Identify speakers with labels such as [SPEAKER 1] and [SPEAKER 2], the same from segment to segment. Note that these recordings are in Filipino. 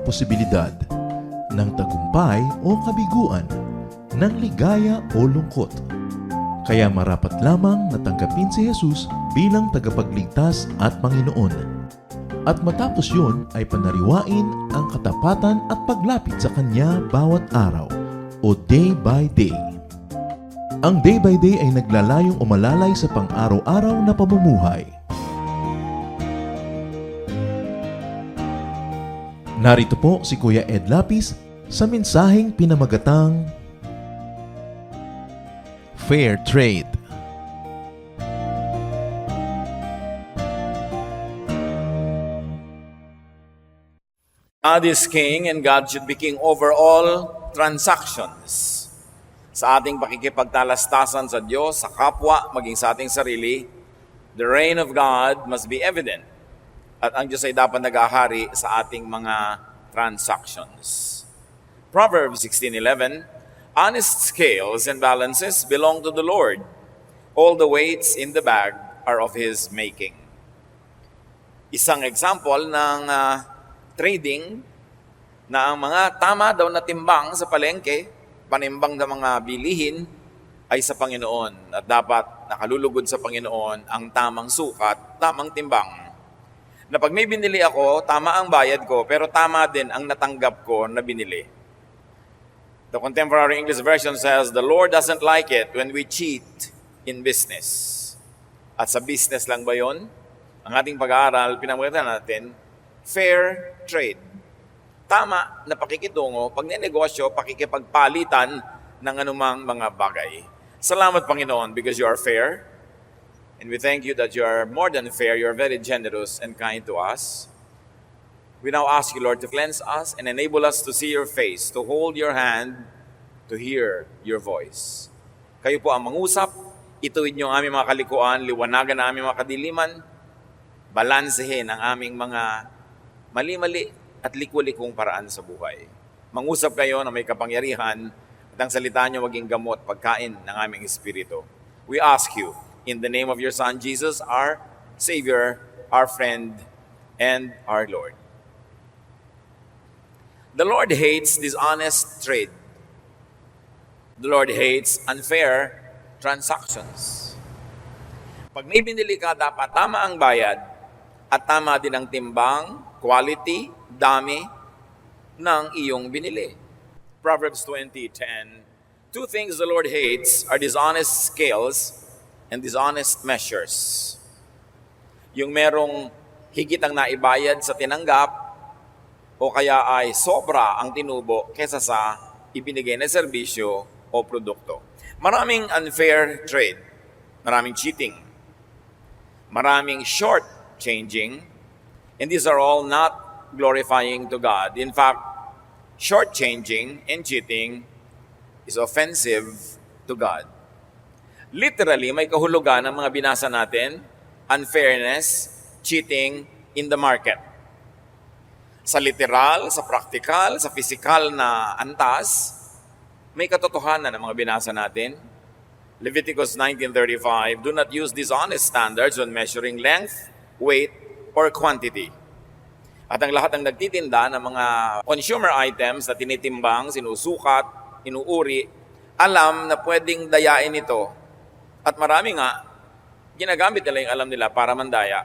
[SPEAKER 1] posibilidad ng tagumpay o kabiguan, ng ligaya o lungkot. Kaya marapat lamang na tanggapin si Jesus bilang tagapagligtas at Panginoon. At matapos yun ay panariwain ang katapatan at paglapit sa Kanya bawat araw o day by day. Ang day by day ay naglalayong umalalay sa pang-araw-araw na pamumuhay. Narito po si Kuya Ed Lapis sa mensaheng pinamagatang Fair Trade.
[SPEAKER 2] God is King and God should be King over all transactions. Sa ating pakikipagtalastasan sa Diyos, sa kapwa, maging sa ating sarili, the reign of God must be evident. At ang Diyos ay dapat nag-ahari sa ating mga transactions. Proverbs 16:11, honest scales and balances belong to the Lord. All the weights in the bag are of His making. Isang example ng trading na ang mga tama daw na timbang sa palengke, panimbang ng mga bilihin ay sa Panginoon at dapat nakalulugod sa Panginoon ang tamang sukat, tamang timbang. Na pag may binili ako, tama ang bayad ko, pero tama din ang natanggap ko na binili. The Contemporary English Version says, the Lord doesn't like it when we cheat in business. At sa business lang ba yun? Ang ating pag-aaral, pinamagatan natin, fair trade. Tama na pakikitungo, pag ninegosyo, pakikipagpalitan ng anumang mga bagay. Salamat, Panginoon, because you are fair. And we thank you that you are more than fair. You are very generous and kind to us. We now ask you, Lord, to cleanse us and enable us to see your face, to hold your hand, to hear your voice. Kayo po ang mangusap, ituwid niyo ang aming mga kalikuan, liwanagan ang aming mga kadiliman, balansehin ang aming mga mali-mali at liku-likong paraan sa buhay. Mangusap kayo na may kapangyarihan at ang salita niyo maging gamot, pagkain ng aming espiritu. We ask you, in the name of your Son, Jesus, our Savior, our friend, and our Lord. The Lord hates dishonest trade. The Lord hates unfair transactions. Pag may binili ka, dapat tama ang bayad at tama din ang timbang, quality, dami ng iyong binili. Proverbs 20:10, two things the Lord hates are dishonest scales and dishonest measures. Yung merong higit ang naibayad sa tinanggap o kaya ay sobra ang tinubo kesa sa ibinigay na serbisyo o produkto. Maraming unfair trade, maraming cheating, maraming short-changing, and these are all not glorifying to God. In fact, short-changing and cheating is offensive to God. Literally, may kahulugan ng mga binasa natin, unfairness, cheating in the market. Sa literal, sa practical, sa physical na antas, may katotohanan ng mga binasa natin. Leviticus 19:35, do not use dishonest standards when measuring length, weight, or quantity. At ang lahat ng nagtitinda ng mga consumer items na tinitimbang, sinusukat, inuuri, alam na pwedeng dayain ito. At marami nga, ginagamit nila yung alam nila para mandaya.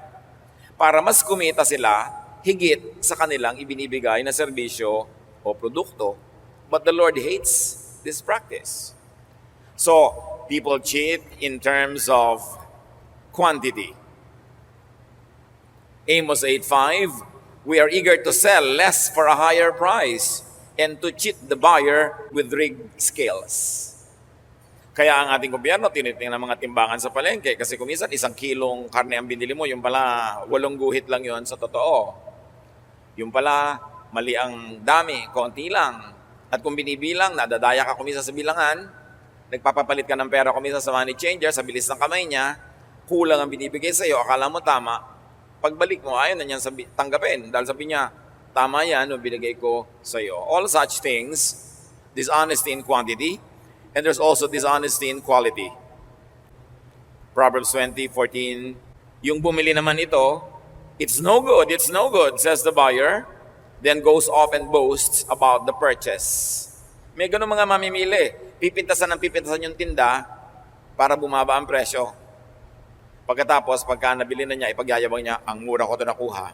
[SPEAKER 2] Para mas kumita sila, higit sa kanilang ibinibigay na serbisyo o produkto. But the Lord hates this practice. So, people cheat in terms of quantity. Amos 8:5, we are eager to sell less for a higher price and to cheat the buyer with rigged scales. Kaya ang ating gobyerno tinitingnan ng mga timbangan sa palengke kasi kung minsan 1 kilong karne ang binili mo, yung pala 8 guhit lang yon sa totoo. Yung pala mali ang dami, konti lang. At kung binibilang, nadadaya ka kumisa sa bilangan, nagpapapalit ka ng pera kumisa sa money changer, sa bilis ng kamay niya, kulang ang binibigay sa iyo, akala mo tama, pagbalik mo, ayaw na niyan tanggapin. Dahil sabi niya, tama yan, binigay ko sa iyo. All such things, dishonesty in quantity, and there's also dishonesty in quality. Proverbs 20:14, yung bumili naman ito, it's no good, says the buyer. then goes off and boasts about the purchase. May ganun mga mamimili. Pipintasan yung tinda para bumaba ang presyo. Pagkatapos, pagka nabili na niya, ipagyayabang niya, ang mura ko ito nakuha.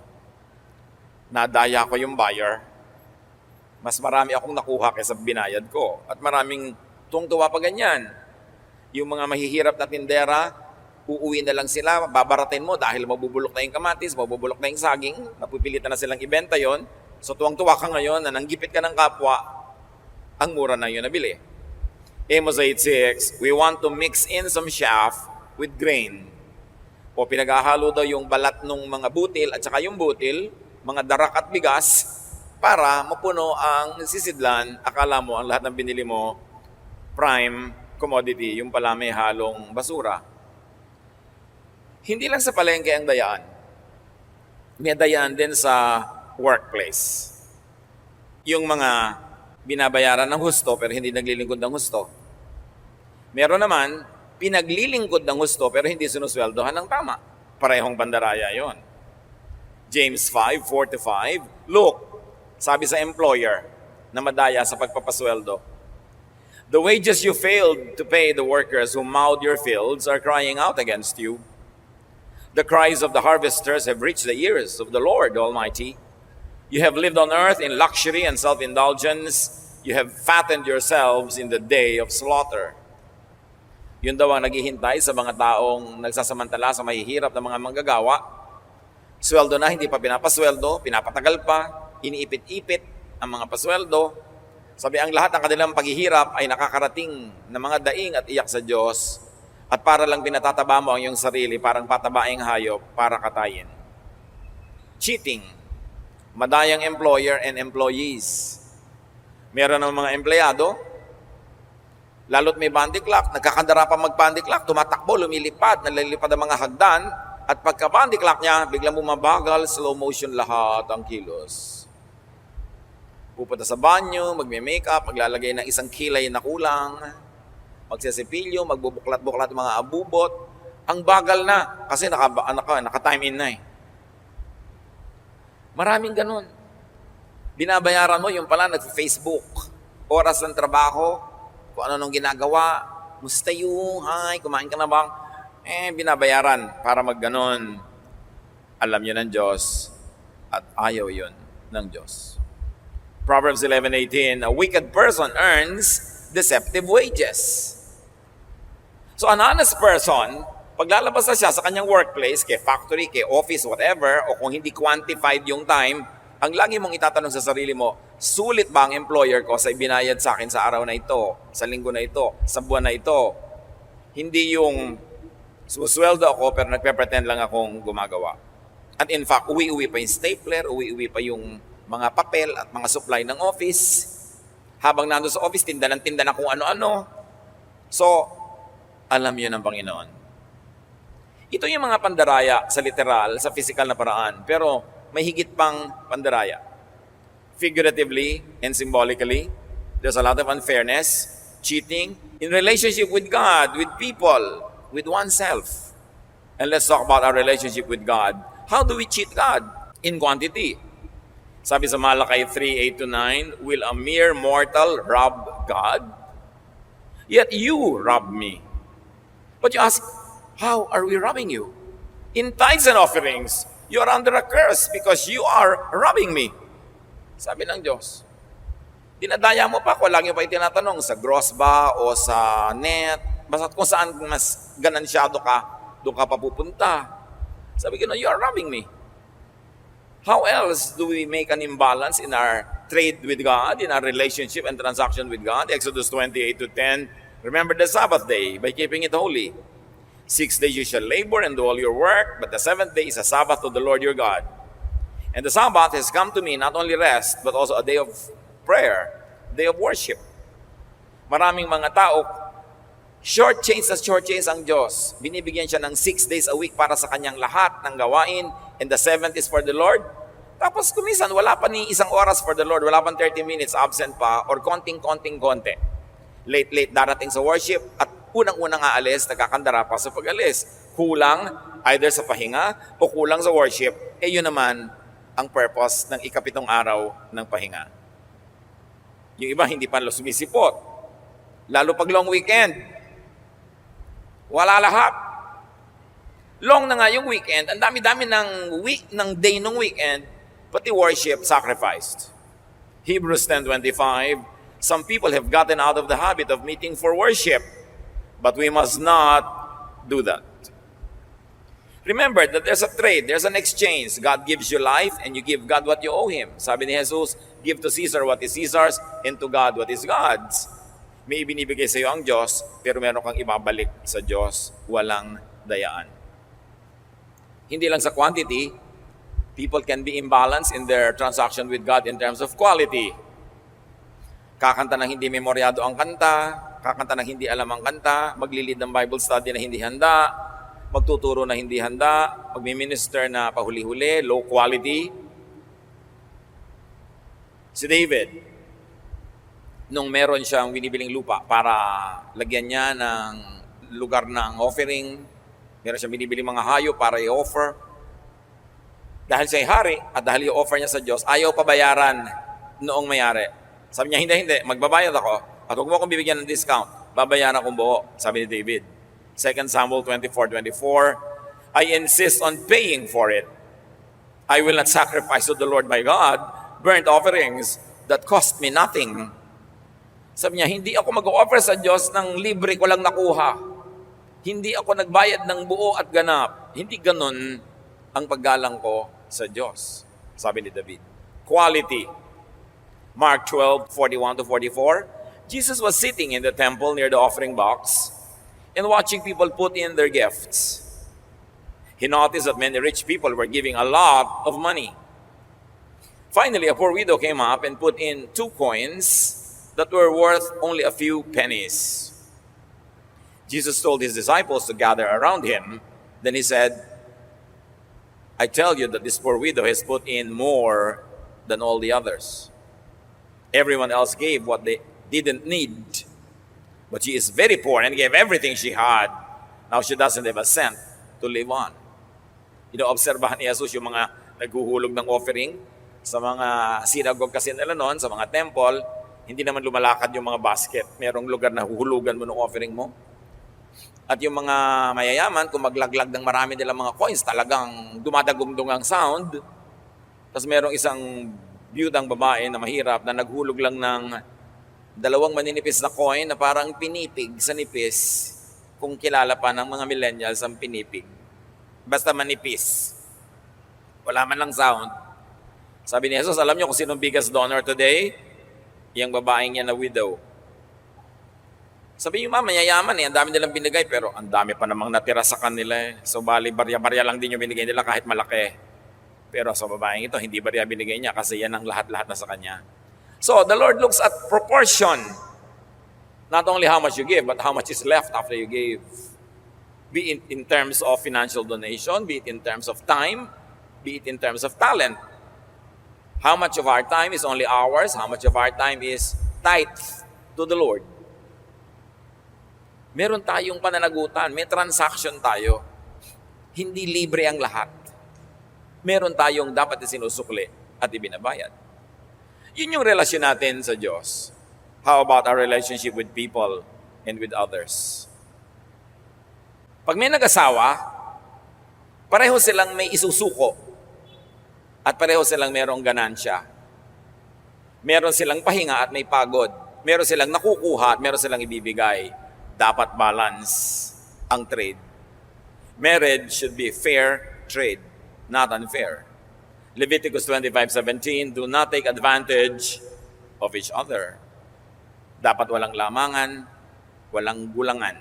[SPEAKER 2] Nadaya ko yung buyer. Mas marami akong nakuha kaysa binayad ko. At maraming tuwang-tuwa pa ganyan. Yung mga mahihirap na tindera, uuwi na lang sila, babaratin mo dahil mabubulok na yung kamatis, mabubulok na yung saging, napipilitan na silang ibenta yon. So tuwang-tuwa ka ngayon na nanggipit ka ng kapwa, ang mura na yun nabili. Amos 8:6, we want to mix in some chaff with grain. O pinaghahalo daw yung balat ng mga butil at saka yung butil, mga darak at bigas, para mapuno ang sisidlan. Akala mo ang lahat ng binili mo, prime commodity, yung pala may halong basura. Hindi lang sa palengke ang dayaan. May dayaan din sa workplace. Yung mga binabayaran ng husto pero hindi naglilingkod ng husto. Meron naman, pinaglilingkod ng husto pero hindi sinusweldohan ng tama. Parehong bandaraya yon. James 5:4-5, look, sabi sa employer na madaya sa pagpapasweldo, the wages you failed to pay the workers who mowed your fields are crying out against you. The cries of the harvesters have reached the ears of the Lord Almighty. You have lived on earth in luxury and self-indulgence. You have fattened yourselves in the day of slaughter. Yun daw ang naghihintay sa mga taong nagsasamantala sa mahihirap na mga manggagawa. Sweldo na, hindi pa pinapasweldo, pinapatagal pa, iniipit-ipit ang mga pasweldo. Sabi ang lahat ng kanilang paghihirap ay nakakarating na mga daing at iyak sa Diyos. At para lang pinatataba mo ang iyong sarili, parang patabaing hayop para katayin. Cheating. Madayang employer and employees. Meron ng mga empleyado, lalo't may bandy clock, nagkakandara pa mag-bandy clock, tumatakbo, lumilipad, nalalipad ang mga hagdan, at pagka bandy clock niya, biglang bumabagal, slow motion lahat ang kilos. Pupunta sa banyo, magme-makeup, maglalagay ng isang kilay na kulang, magsisipilyo, magbubuklat-buklat mga abubot. Ang bagal na kasi naka-time in na eh. Maraming ganun. Binabayaran mo, yung pala nag-Facebook, oras ng trabaho, kung ano nung ginagawa, musta yung, hi, kumain ka na bang? Binabayaran para mag-ganon. Alam yun ng Diyos at ayaw yun ng Diyos. Proverbs 11:18, a wicked person earns deceptive wages. So an honest person, paglalabas na siya sa kanyang workplace, kay factory, kay office, whatever, o kung hindi quantified yung time, ang lagi mong itatanong sa sarili mo, sulit ba ang employer ko sa ibinayad sa akin sa araw na ito, sa linggo na ito, sa buwan na ito? Hindi yung susweldo ako pero nagpe-pretend lang akong gumagawa. At in fact, uwi-uwi pa yung stapler, uwi-uwi pa yung mga papel at mga supply ng office. Habang nandun sa office, tinda ng kung ano-ano. So, alam yun ng Panginoon. Ito yung mga pandaraya sa literal, sa physical na paraan. Pero may higit pang pandaraya. Figuratively and symbolically, there's a lot of unfairness, cheating, in relationship with God, with people, with oneself. And let's talk about our relationship with God. How do we cheat God? In quantity. Sabi sa Malakay 3:8-9, will a mere mortal rob God? Yet you rob me. But you ask, how are we robbing you? In tithes and offerings, you are under a curse because you are robbing me. Sabi ng Diyos. Dinadaya mo pa, kung lagi pa itinatanong, sa gross ba o sa net, basta kung saan mas ganansyado ka, doon ka papupunta. Sabi ko, you are robbing me. How else do we make an imbalance in our trade with God, in our relationship and transaction with God? Exodus 28:10, remember the Sabbath day by keeping it holy. 6 days you shall labor and do all your work, but the 7th day is a Sabbath to the Lord your God. And the Sabbath has come to me not only rest, but also a day of prayer, day of worship. Maraming mga tao, short-change ang Diyos. Binibigyan siya ng 6 days a week para sa kanyang lahat ng gawain, and the 7th is for the Lord. Tapos kumisan, wala pa ni isang oras for the Lord, wala pang 30 minutes, absent pa, or konti. Late darating sa worship, at unang-unang aalis, nagkakandara pa sa pag-alis. Kulang either sa pahinga o kulang sa worship, yun naman, ang purpose ng ikapitong araw ng pahinga. Yung iba hindi pa sumisipot. Lalo pag long weekend. Wala lahat. Long na nga yung weekend, ang dami-dami ng day ng weekend, pati worship sacrificed. Hebrews 10:25, some people have gotten out of the habit of meeting for worship, but we must not do that. Remember that there's a trade, there's an exchange. God gives you life and you give God what you owe Him. Sabi ni Jesus, give to Caesar what is Caesar's and to God what is God's. May ibinibigay sa iyo ang Diyos, pero meron kang ibabalik sa Diyos, walang dayaan. Hindi lang sa quantity, people can be imbalanced in their transaction with God in terms of quality. Kakanta ng hindi memoryado ang kanta, kakanta ng hindi alam ang kanta, maglilid ng Bible study na hindi handa, magtuturo na hindi handa, magmi-minister na pahuli-huli, low quality. Si David, nung meron siyang binibiling lupa para lagyan niya ng lugar ng offering, meron siyang binibiling mga hayop para i-offer. Dahil siya'y hari at dahil i-offer niya sa Diyos, ayaw pabayaran noong mayari. Sabi niya, hindi, magbabayad ako at huwag mo akong bibigyan ng discount, babayaran akong buo, sabi ni David. 2 Samuel 24:24, I insist on paying for it. I will not sacrifice to the Lord my God burnt offerings that cost me nothing. Sabi niya, hindi ako mag-offer sa Diyos ng libre ko lang nakuha. Hindi ako nagbayad ng buo at ganap. Hindi ganun ang paggalang ko sa Diyos. Sabi ni David. Quality. Mark 12:41-44, Jesus was sitting in the temple near the offering box and watching people put in their gifts. He noticed that many rich people were giving a lot of money. Finally, a poor widow came up and put in 2 coins that were worth only a few pennies. Jesus told his disciples to gather around him. Then he said, I tell you that this poor widow has put in more than all the others. Everyone else gave what they didn't need. But she is very poor and gave everything she had. Now she doesn't have a cent to live on. Inoobserbahan ni Jesus yung mga naghuhulog ng offering sa mga synagogue kasi nila noon, sa mga temple, hindi naman lumalakad yung mga basket. Merong lugar na huhulugan mo ng offering mo. At yung mga mayayaman, kung maglaglag ng marami nilang mga coins, talagang dumadagumdung ang sound. Tapos merong isang biyudang babae na mahirap na naghulog lang ng 2 maninipis na coin na parang pinipig sa nipis, kung kilala pa ng mga millennials ang pinipig. Basta manipis. Wala man lang sound. Sabi ni Jesus, alam niyo kung sinong biggest donor today? Yung babaeng yan na widow. Sabi niyo, mayayaman ang dami nilang binigay, pero ang dami pa namang natira sa kanila. So bali, barya-barya lang din yung binigay nila kahit malaki. Pero sa babaeng ito, hindi barya binigay niya kasi yan ang lahat-lahat na sa kanya. So the Lord looks at proportion. Not only how much you give, but how much is left after you gave. Be it in terms of financial donation, be it in terms of time, be it in terms of talent. How much of our time is only ours? How much of our time is tithe to the Lord? Meron tayong pananagutan, may transaction tayo. Hindi libre ang lahat. Meron tayong dapat na sinusukli at ibinabayad. Yun yung relasyon natin sa Diyos. How about our relationship with people and with others? Pag may nag-asawa, pareho silang may isusuko at pareho silang merong ganansya. Meron silang pahinga at may pagod. Meron silang nakukuha at meron silang ibibigay. Dapat balance ang trade. Marriage should be fair trade, not unfair. Leviticus 25:17, do not take advantage of each other. Dapat walang lamangan, walang gulangan.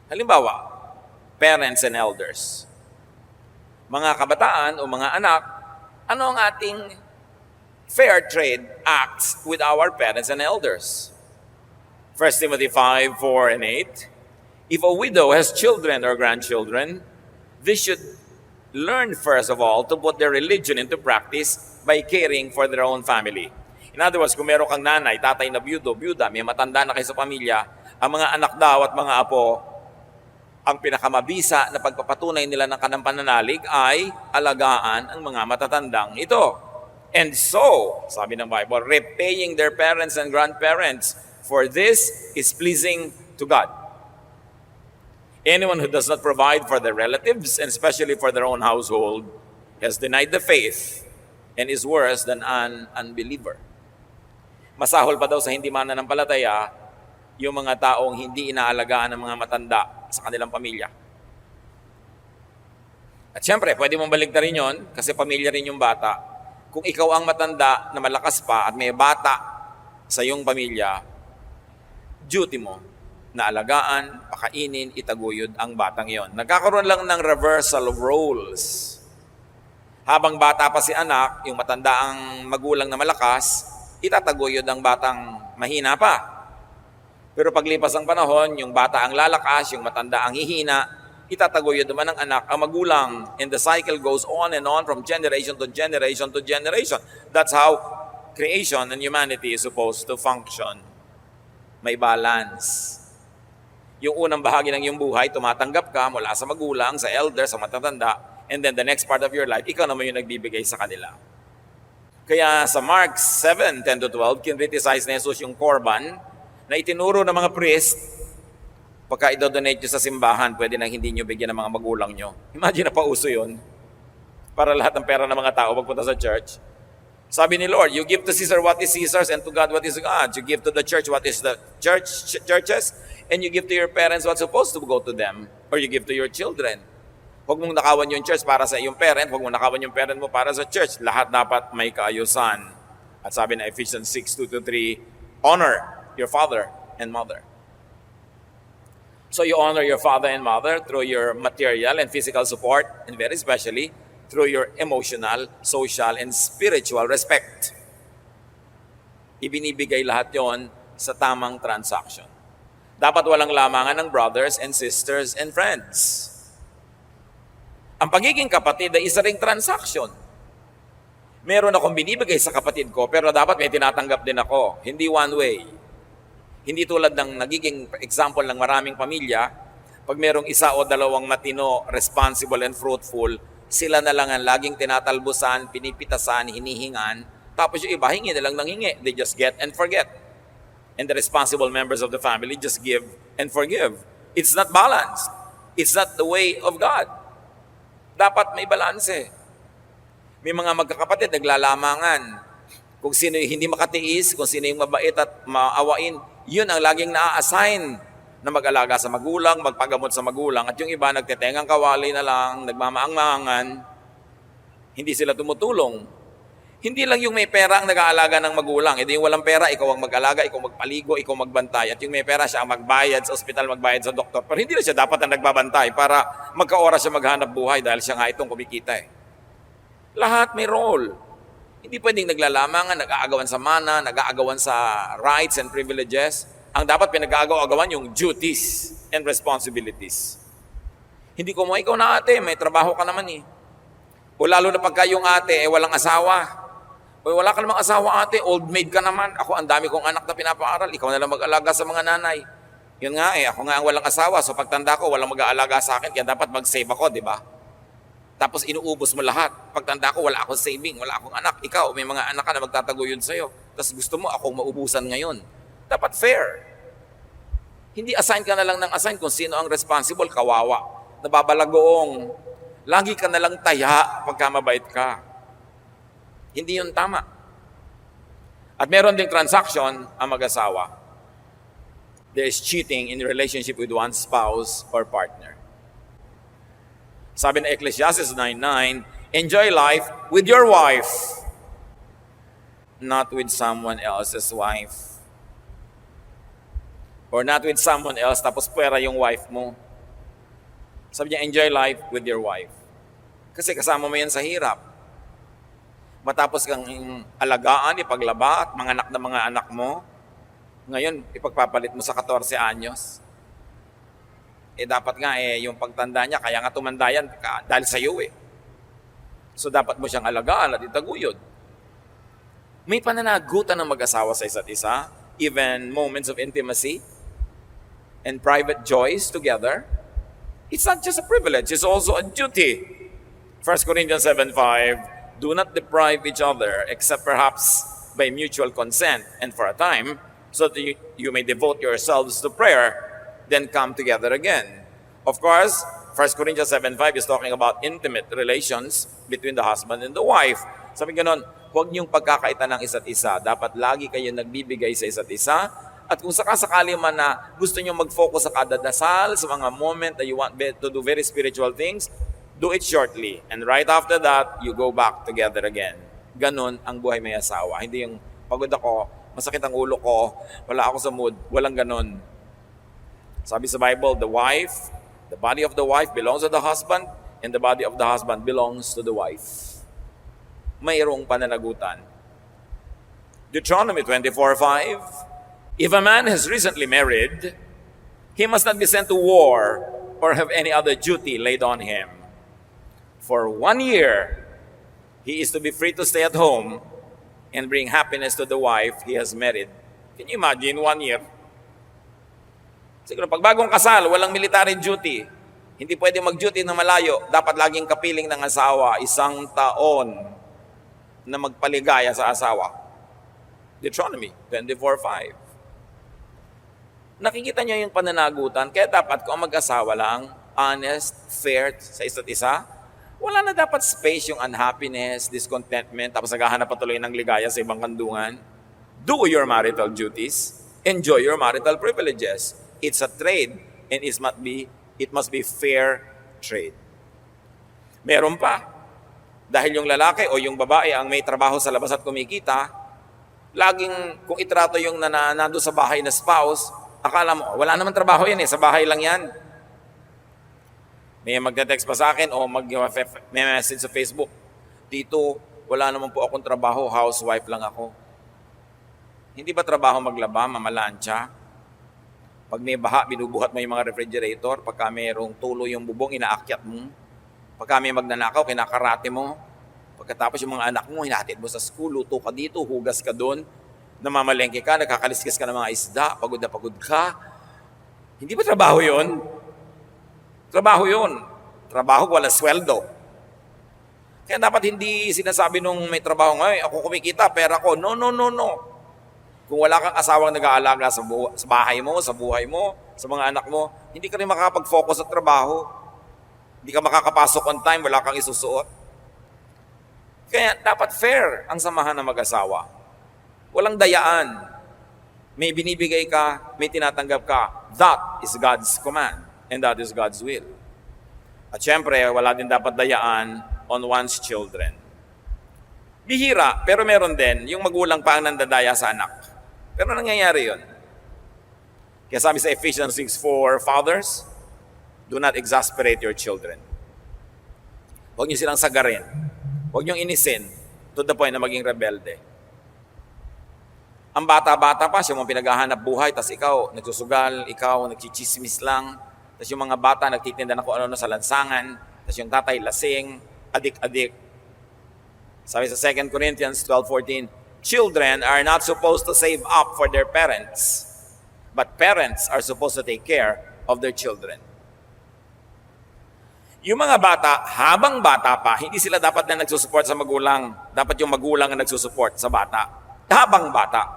[SPEAKER 2] Halimbawa, parents and elders. Mga kabataan o mga anak, ano ang ating fair trade acts with our parents and elders? 1 Timothy 5:4-8, if a widow has children or grandchildren, they should learn first of all to put their religion into practice by caring for their own family. In other words, kung meron kang nanay, tatay na byuda, may matanda na kayo sa pamilya, ang mga anak daw at mga apo ang pinakamabisa na pagpapatunay nila ng kanang pananalig ay alagaan ang mga matatandang ito. And so, sabi ng Bible, repaying their parents and grandparents, for this is pleasing to God. Anyone who does not provide for their relatives, and especially for their own household, has denied the faith and is worse than an unbeliever. Masahol pa daw sa hindi mananampalataya yung mga taong hindi inaalagaan ng mga matanda sa kanilang pamilya. At syempre, pwede mong baligtarin yon kasi pamilya rin yung bata. Kung ikaw ang matanda na malakas pa at may bata sa iyong pamilya, duty mo na alagaan, pakainin, itaguyod ang batang yon. Nagkakaroon lang ng reversal of roles. Habang bata pa si anak, yung matanda ang magulang na malakas, itataguyod ang batang mahina pa. Pero paglipas ang panahon, yung bata ang lalakas, yung matanda ang hihina, itataguyod naman ng anak ang magulang. And the cycle goes on and on from generation to generation to generation. That's how creation and humanity is supposed to function. May balance. Yung unang bahagi ng iyong buhay, tumatanggap ka mula sa magulang, sa elder, sa matatanda, and then the next part of your life, ikaw naman yung nagbibigay sa kanila. Kaya sa Mark 7:10-12, kinriticize ni Jesus yung korban na itinuro ng mga priest. Pagka idodonate nyo sa simbahan, pwede nang hindi nyo bigyan ng mga magulang nyo. Imagine na pauso yun. Para lahat ng pera ng mga tao pagpunta sa church. Sabi ni Lord, you give to Caesar what is Caesar's and to God what is God. You give to the church what is the churches, and you give to your parents what's supposed to go to them, or you give to your children. Huwag mong nakawan yung church para sa iyong parent, huwag mong nakawan yung parent mo para sa church. Lahat dapat may kaayusan. At sabi na Ephesians 6:2-3, honor your father and mother. So you honor your father and mother through your material and physical support, and very especially through your emotional, social, and spiritual respect. Ibinibigay lahat yon sa tamang transaction. Dapat walang lamangan ng brothers and sisters and friends. Ang pagiging kapatid ay isa ring transaction. Meron akong binibigay sa kapatid ko, pero dapat may tinatanggap din ako. Hindi one way. Hindi tulad ng nagiging example ng maraming pamilya, pag merong isa o dalawang matino, responsible and fruitful, sila na lang ang laging tinatalbusan, pinipitasan, hinihingan, tapos yung iba, hingi na lang ng hingi. They just get and forget. And the responsible members of the family just give and forgive. It's not balanced. It's not the way of God. Dapat may balanse. May mga magkakapatid naglalamangan. Kung sino yung hindi makatiis, kung sino yung mabait at maawain, yun ang laging na-assign na mag-alaga sa magulang, magpagamot sa magulang. At yung iba nagtetengang kawali na lang, nagmamaang-maangan, hindi sila tumutulong. Hindi lang yung may pera ang nag-aalaga ng magulang. Ito yung walang pera, ikaw ang mag-alaga, ikaw magpaligo, ikaw magbantay. At yung may pera, siya ang magbayad sa ospital, magbayad sa doktor. Pero hindi na siya dapat ang nagbabantay para magka-oras siya maghanap buhay dahil siya nga itong kumikita eh. Lahat may role. Hindi pwedeng naglalamangan, nag-aagawan sa mana, nag-aagawan sa rights and privileges. Ang dapat pinag-aagawan yung duties and responsibilities. Hindi ko mo, ikaw na ate, may trabaho ka naman eh. O lalo na pagka yung ate, walang asawa. O wala ka namang asawa ate, old maid ka naman. Ako, ang dami kong anak na pinapaaral. Ikaw na lang mag-alaga sa mga nanay. Yun nga eh, ako nga ang walang asawa. So pagtanda ko, walang mag-aalaga sa akin. Kaya dapat mag-save ako, di ba? Tapos inuubos mo lahat. Pagtanda ko, wala akong saving, wala akong anak. Ikaw, may mga anak ka na magtataguyod sa'yo. Tapos gusto mo akong maubusan ngayon. Dapat fair. Hindi assign ka na lang ng assign kung sino ang responsible, kawawa. Nababalagoong. Lagi ka na lang taya pagka mabait ka. Hindi yun tama. At meron ding transaction ang mag-asawa. There is cheating in relationship with one spouse or partner. Sabi na Ecclesiastes 9:9, enjoy life with your wife, not with someone else's wife. Or not with someone else, tapos pwera yung wife mo. Sabi niya, enjoy life with your wife. Kasi kasama mo yan sa hirap. Matapos kang alagaan, ipaglaba at mga anak na mga anak mo, ngayon, ipagpapalit mo sa 14 anyos. Dapat nga yung pagtanda niya, kaya nga tumanda yan dahil sa iyo eh. So dapat mo siyang alagaan at itaguyod. May pananagutan ng mag-asawa sa isa't isa, even moments of intimacy and private joys together. It's not just a privilege, it's also a duty. 1 Corinthians 7:5, do not deprive each other except perhaps by mutual consent and for a time, so that you may devote yourselves to prayer, then come together again. Of course, 1 Corinthians 7:5 is talking about intimate relations between the husband and the wife. Sabi ganon, huwag niyong pagkakaitan ng isa't isa. Dapat lagi kayo nagbibigay sa isa't isa. At kung sakasakali man na gusto niyo mag-focus sa kada dasal, sa mga moment that you want to do very spiritual things, do it shortly. And right after that, you go back together again. Ganon ang buhay may asawa. Hindi yung pagod ako, masakit ang ulo ko, wala ako sa mood. Walang ganon. Sabi sa Bible, the body of the wife belongs to the husband, and the body of the husband belongs to the wife. Mayroong pananagutan. Deuteronomy 24:5, if a man has recently married, he must not be sent to war or have any other duty laid on him. For 1 year, he is to be free to stay at home and bring happiness to the wife he has married. Can you imagine 1 year? Siguro pag bagong kasal, walang military duty. Hindi pwede mag-duty na malayo. Dapat laging kapiling ng asawa, 1 taon na magpaligaya sa asawa. Deuteronomy 24:5. Nakikita niyo yung pananagutan. Kaya dapat kung ang mag-asawa lang, honest, fair sa isa't isa, wala na dapat space yung unhappiness, discontentment, tapos naghahanap patuloy ng ligaya sa ibang kandungan. Do your marital duties. Enjoy your marital privileges. It's a trade, and it must be fair trade. Meron pa. Dahil yung lalaki o yung babae ang may trabaho sa labas at kumikita, laging kung itrato yung nando sa bahay na spouse, akala mo, wala naman trabaho yan sa bahay lang yan. May magte-text pa sa akin o may message sa Facebook, dito, wala naman po akong trabaho, housewife lang ako. Hindi ba trabaho maglaba, mamalansya? Pag may baha, binubuhat mo yung mga refrigerator. Pagka mayroong tulo yung bubong, inaakyat mo. Pagka may magnanakaw, kinakarate mo. Pagkatapos yung mga anak mo, hinahatid mo sa school, luto ka dito, hugas ka doon, namamalengke ka, nagkakaliskis ka ng mga isda, pagod na pagod ka. Hindi ba trabaho yun? Trabaho yun. Trabaho, wala sweldo. Kaya dapat hindi sinasabi nung may trabaho, ay, ako kumikita, pera ko. No. Kung wala kang asawang nag-aalaga sa bahay mo, sa buhay mo, sa mga anak mo, hindi ka rin makakapag-focus sa trabaho. Hindi ka makakapasok on time, wala kang isusuot. Kaya dapat fair ang samahan ng mag-asawa. Walang dayaan. May binibigay ka, may tinatanggap ka. That is God's command, and that is God's will. At syempre, wala din dapat dayaan on one's children. Bihira, pero meron din, yung magulang pa ang nandadaya sa anak. Pero nangyayari yun. Kaya sabi sa Ephesians 6:4, fathers, do not exasperate your children. Huwag niyo silang sagarin. Huwag niyong inisin to the point na maging rebelde. Ang bata-bata pa, siya mong pinaghahanap buhay, tas ikaw nagsusugal, ikaw nagchichismis lang, tas yung mga bata nagtitinda na kung ano sa lansangan, tas yung tatay lasing, adik-adik. Sabi sa 2 Corinthians 12:14, children are not supposed to save up for their parents, but parents are supposed to take care of their children. Yung mga bata, habang bata pa, hindi sila dapat na nagsusupport sa magulang. Dapat yung magulang ang nagsusupport sa bata. Habang bata.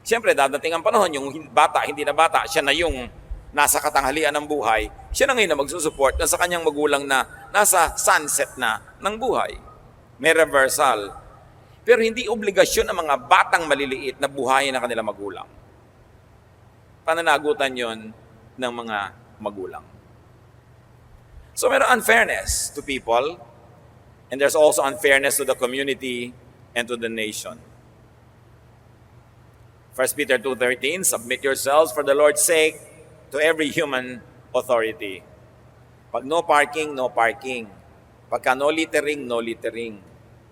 [SPEAKER 2] Siyempre, dadating ang panahon, yung bata, hindi na bata, siya na yung nasa katanghalian ng buhay, siya na ngayon na magsusupport na sa kanyang magulang na nasa sunset na ng buhay. May reversal. Pero hindi obligasyon ng mga batang maliliit na buhayin ng kanilang magulang. Pananagutan yon ng mga magulang. So meron unfairness to people, and there's also unfairness to the community and to the nation. 1 Peter 2:13, submit yourselves for the Lord's sake to every human authority. Pag no parking, no parking. Pagka no littering, no littering.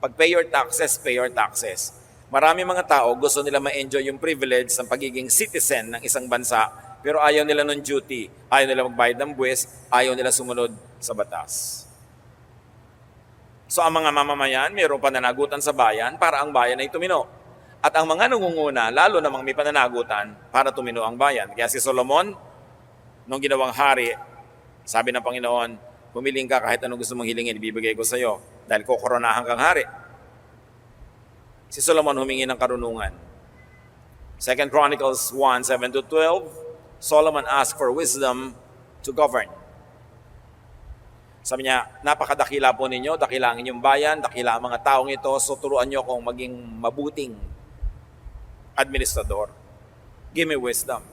[SPEAKER 2] Pag pay your taxes. Marami mga tao gusto nila ma-enjoy yung privilege ng pagiging citizen ng isang bansa, pero ayaw nila ng duty, ayaw nila magbayad ng buwis, ayaw nila sumunod sa batas. So ang mga mamamayan, mayroong pananagutan sa bayan para ang bayan ay tumino. At ang mga nangunguna, lalo namang may pananagutan para tumino ang bayan. Kaya si Solomon, nung ginawang hari, Sabi ng Panginoon, humiling ka kahit anong gusto mong hilingin, ibibigay ko sa iyo dahil kukoronahan kang hari. Si Solomon humingi ng karunungan. 2 Chronicles 1:7-12, Solomon asked for wisdom to govern. Sabi niya, napakadakila po ninyo, dakila ang inyong bayan, dakila ang mga taong ito, so turuan niyo akong maging mabuting administrador. Give me wisdom.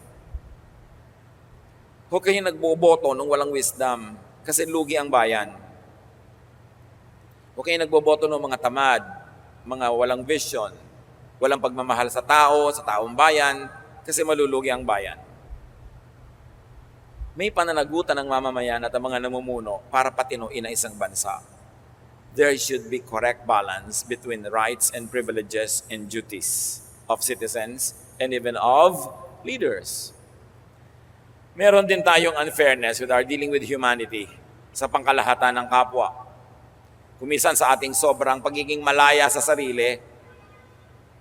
[SPEAKER 2] Huwag kayong nagboboto nung walang wisdom kasi lugi ang bayan. Huwag kayong nagboboto ng mga tamad, mga walang vision, walang pagmamahal sa tao, sa taong bayan, kasi malulugi ang bayan. May pananagutan ng mamamayan at ang mga namumuno para patinuin ang isang bansa. There should be correct balance between rights and privileges and duties of citizens and even of leaders. Meron din tayong unfairness with our dealing with humanity sa pangkalahatan ng kapwa. Kumisan sa ating sobrang pagiging malaya sa sarili,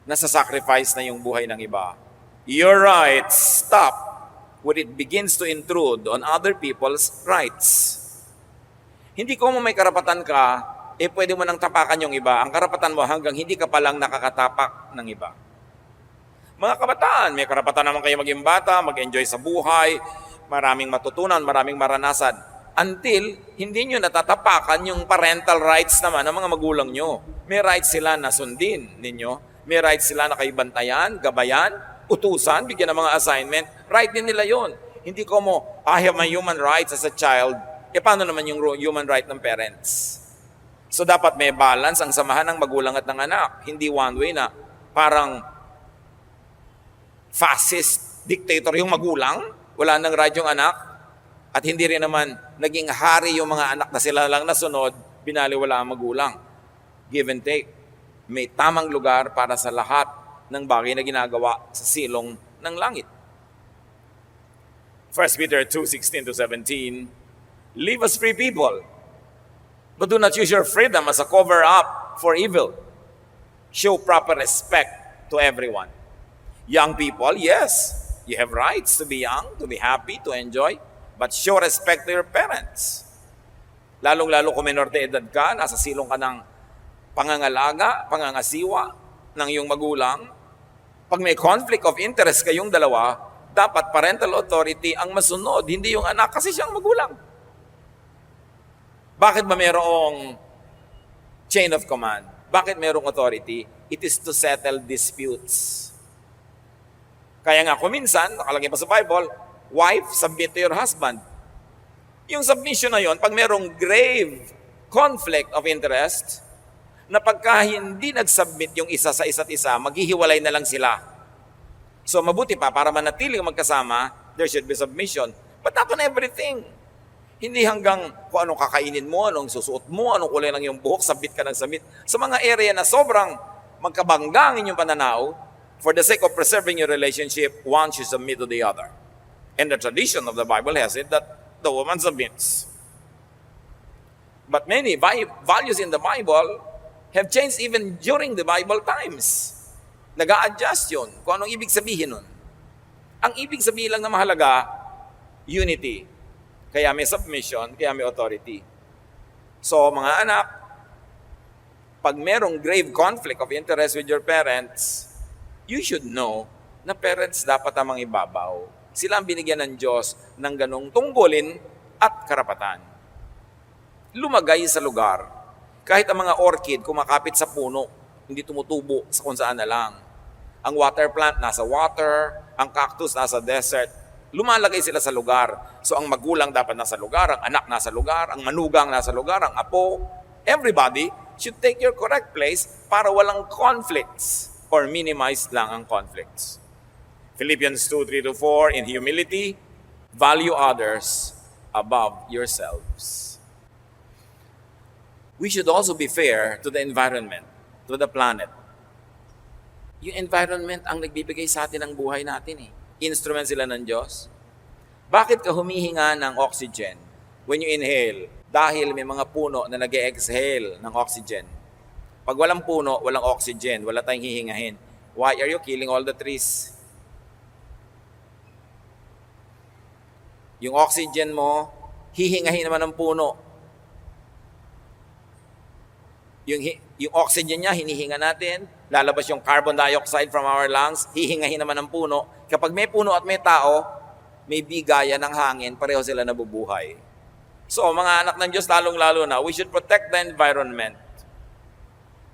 [SPEAKER 2] nasa-sacrifice na yung buhay ng iba. Your rights stop when it begins to intrude on other people's rights. Hindi ko may karapatan ka, pwede mo nang tapakan yung iba. Ang karapatan mo hanggang hindi ka palang nakakatapak ng iba. Mga kabataan, may karapatan naman kayo maging bata, mag-enjoy sa buhay, maraming matutunan, maraming maranasan. Until hindi nyo natatapakan yung parental rights naman ng mga magulang nyo. May rights sila na sundin ninyo. May rights sila na kayo bantayan, gabayan, utusan, bigyan ng mga assignment. Right din nila yon. Hindi ko mo, I have my human rights as a child. Paano naman yung human right ng parents? So dapat may balance ang samahan ng magulang at ng anak. Hindi one way na parang fascist dictator yung magulang, wala nang right yung anak, at hindi rin naman naging hari yung mga anak na sila lang nasunod, binaliwala ang magulang. Give and take. May tamang lugar para sa lahat ng bagay na ginagawa sa silong ng langit. 1 Peter 2:16-17, live as free people, but do not use your freedom as a cover-up for evil. Show proper respect to everyone. Young people, yes, you have rights to be young, to be happy, to enjoy, but show respect to your parents. Lalong-lalo kung minor de edad ka, nasa silong ka ng pangangalaga, pangangasiwa ng iyong magulang. Pag may conflict of interest kayong dalawa, dapat parental authority ang masunod, hindi yung anak kasi siyang magulang. Bakit ba mayroong chain of command? Bakit mayroong authority? It is to settle disputes. Kaya nga kuminsan, nakalagay pa sa Bible, wife, submit to your husband. Yung submission na yon, pag mayroong grave conflict of interest, na pagka hindi nag-submit yung isa sa isa't isa, maghihiwalay na lang sila. So mabuti pa, para manatiling magkasama, there should be submission. But not on everything. Hindi hanggang kung anong kakainin mo, anong susuot mo, anong kulay ng iyong buhok, sabit ka ng sabit. Sa mga area na sobrang magkabangga ang inyong pananaw, for the sake of preserving your relationship, one should submit to the other. And the tradition of the Bible has it that the woman submits. But many values in the Bible have changed even during the Bible times. Nag-a-adjust yun. Kung anong ibig sabihin nun. Ang ibig sabihin lang na mahalaga, unity. Kaya may submission, kaya may authority. So mga anak, pag merong grave conflict of interest with your parents, you should know na parents dapat amang ibabaw. Sila ang binigyan ng Diyos ng ganong tungkulin at karapatan. Lumagay sa lugar. Kahit ang mga orchid kumakapit sa puno, hindi tumutubo sa kung saan na lang. Ang water plant nasa water, ang cactus nasa desert. Lumalagay sila sa lugar. So ang magulang dapat nasa lugar, ang anak nasa lugar, ang manugang nasa lugar, ang apo. Everybody should take your correct place para walang conflicts or minimize lang ang conflicts. Philippians 2:3-4, in humility, value others above yourselves. We should also be fair to the environment, to the planet. Yung environment ang nagbibigay sa atin ng buhay natin eh. Instrument sila ng Diyos. Bakit ka humihinga ng oxygen when you inhale? Dahil may mga puno na nag-exhale ng oxygen. Pag walang puno, walang oxygen, wala tayong hihingahin. Why are you killing all the trees? Yung oxygen mo, hihingahin naman ng puno. Yung oxygen niya, hinihinga natin. Lalabas yung carbon dioxide from our lungs, hihingahin naman ng puno. Kapag may puno at may tao, may bigaya ng hangin, pareho sila nabubuhay. So, mga anak ng Diyos, lalong-lalo na, we should protect the environment.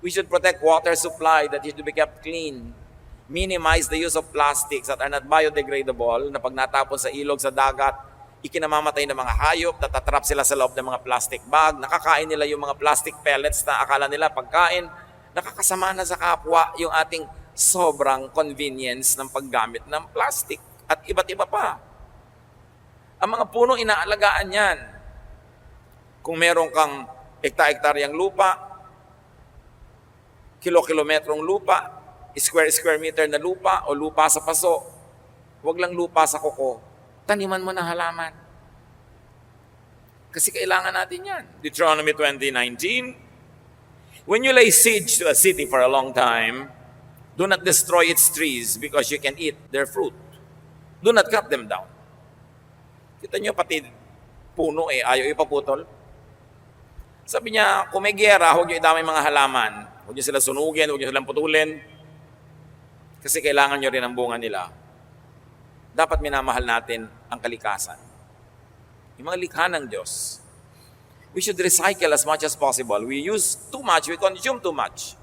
[SPEAKER 2] We should protect water supply that is to be kept clean. Minimize the use of plastics that are not biodegradable, na pag natapon sa ilog, sa dagat, ikinamamatay ng mga hayop, natatrap sila sa loob ng mga plastic bag, nakakain nila yung mga plastic pellets na akala nila pagkain, nakakasama na sa kapwa yung ating sobrang convenience ng paggamit ng plastic at iba't iba pa. Ang mga puno, inaalagaan yan. Kung meron kang hektar-hektaryang lupa, kilo-kilometrong lupa, square meter na lupa o lupa sa paso, huwag lang lupa sa kuko, taniman mo ng halaman. Kasi kailangan natin yan. Deuteronomy 20:19, when you lay siege to a city for a long time, do not destroy its trees because you can eat their fruit. Do not cut them down. Kita nyo, pati puno ayaw ipaputol. Sabi niya, kung may giyera, huwag nyo idamay mga halaman. Huwag nyo sila sunugin, huwag nyo silang putulin. Kasi kailangan nyo rin ang bunga nila. Dapat minamahal natin ang kalikasan. Yung mga likha ng Diyos. We should recycle as much as possible. We use too much, we consume too much.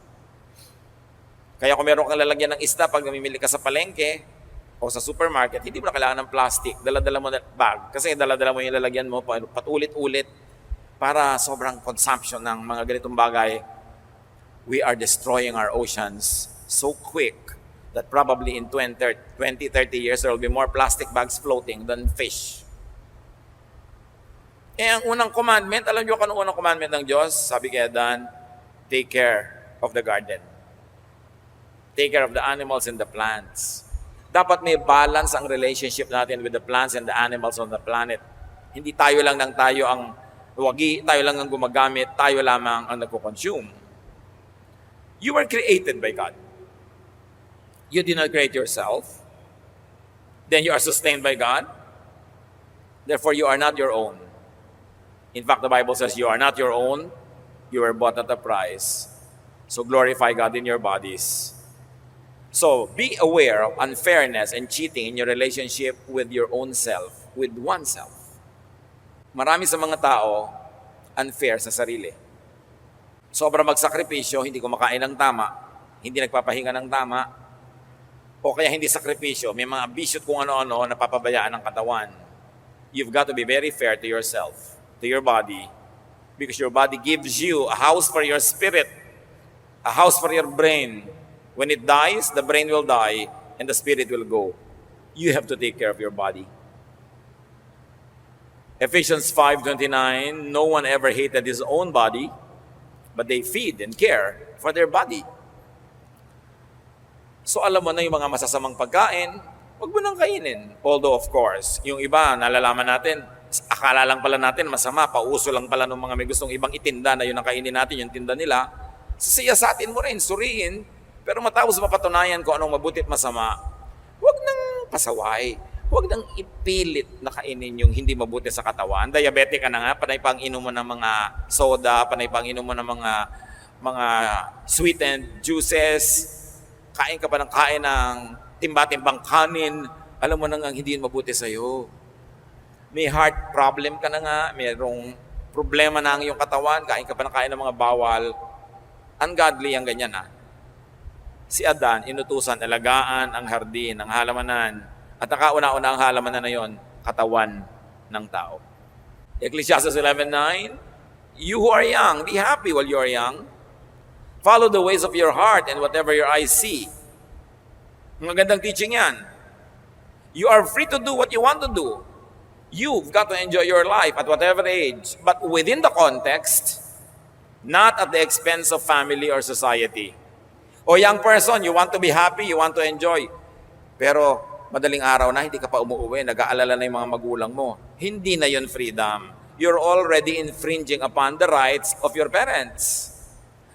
[SPEAKER 2] Kaya kung meron kang lalagyan ng isda pag namimili ka sa palengke o sa supermarket, hindi mo na kailangan ng plastic. Dala-dala mo na bag. Kasi dala-dala mo yung lalagyan mo patulit-ulit para sobrang consumption ng mga ganitong bagay. We are destroying our oceans so quick that probably in 20, 30 years, there will be more plastic bags floating than fish. Ang unang commandment, alam niyo kung anong unang commandment ng Diyos? Sabi kay Adan, take care of the garden. Take care of the animals and the plants. Dapat may balance ang relationship natin with the plants and the animals on the planet. Hindi tayo lang ang wagi, tayo lang ang gumagamit, tayo lamang ang nagko-consume. You were created by God. You did not create yourself. Then you are sustained by God. Therefore, you are not your own. In fact, the Bible says you are not your own. You were bought at a price. So glorify God in your bodies. So be aware of unfairness and cheating in your relationship with your own self, with oneself. Marami sa mga tao, unfair sa sarili. Sobra magsakripisyo, hindi kumakain ng tama, hindi nagpapahinga ng tama, o kaya hindi sakripisyo, may mga bisyo kung ano-ano na papabayaan ng katawan. You've got to be very fair to yourself, to your body, because your body gives you a house for your spirit, a house for your brain. When it dies, the brain will die and the spirit will go. You have to take care of your body. Ephesians 5:29, no one ever hated his own body, but they feed and care for their body. So alam mo na yung mga masasamang pagkain, huwag mo nang kainin. Although of course, yung iba, nalalaman natin, akala lang pala natin masama, pauso lang pala ng mga may gustong ibang itinda na yun ang kainin natin, yung tinda nila. Siyasatin mo rin, suriin, pero matapos mapatunayan kung anong mabuti at masama, huwag nang pasaway. Huwag nang ipilit na kainin yung hindi mabuti sa katawan. Diabetic ka na nga, panay pang inom mo ng mga soda, panay pang inom mo ng mga sweetened juices, kain ka pa ng kain ng timba-timbang kanin, alam mo na nga hindi yun mabuti sa'yo. May heart problem ka na nga, mayroong problema na ang iyong katawan, kain ka pa ng kain ng mga bawal, ungodly ang ganyan Si Adan, inutusan, alagaan ang hardin, ang halamanan, at nakauna-una ang halamanan na yon, katawan ng tao. Ecclesiastes 11:9, you who are young, be happy while you are young. Follow the ways of your heart and whatever your eyes see. Magandang teaching yan. You are free to do what you want to do. You've got to enjoy your life at whatever age, but within the context, not at the expense of family or society. O young person, you want to be happy, you want to enjoy. Pero madaling araw na, hindi ka pa umuwi, nag-aalala na yung mga magulang mo. Hindi na yun freedom. You're already infringing upon the rights of your parents.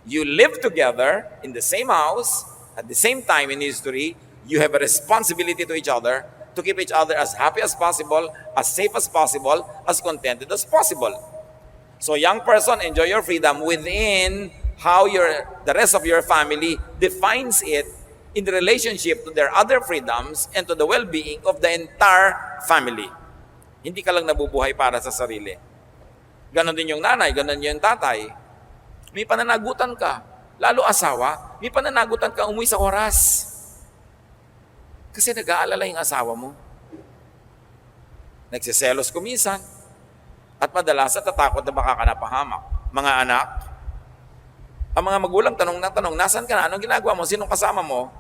[SPEAKER 2] You live together in the same house, at the same time in history, you have a responsibility to each other to keep each other as happy as possible, as safe as possible, as contented as possible. So young person, enjoy your freedom within how the rest of your family defines it in the relationship to their other freedoms and to the well-being of the entire family. Hindi ka lang nabubuhay para sa sarili. Ganon din yung nanay, ganon yung tatay. May pananagutan ka. Lalo asawa, may pananagutan ka umuwi sa oras. Kasi nag-aalala yung asawa mo. Nagsiselos kuminsan. At madalas natatakot na baka ka napahamak. Mga anak, ang mga magulang tanong na tanong, nasan ka na? Anong ginagawa mo? Sinong kasama mo?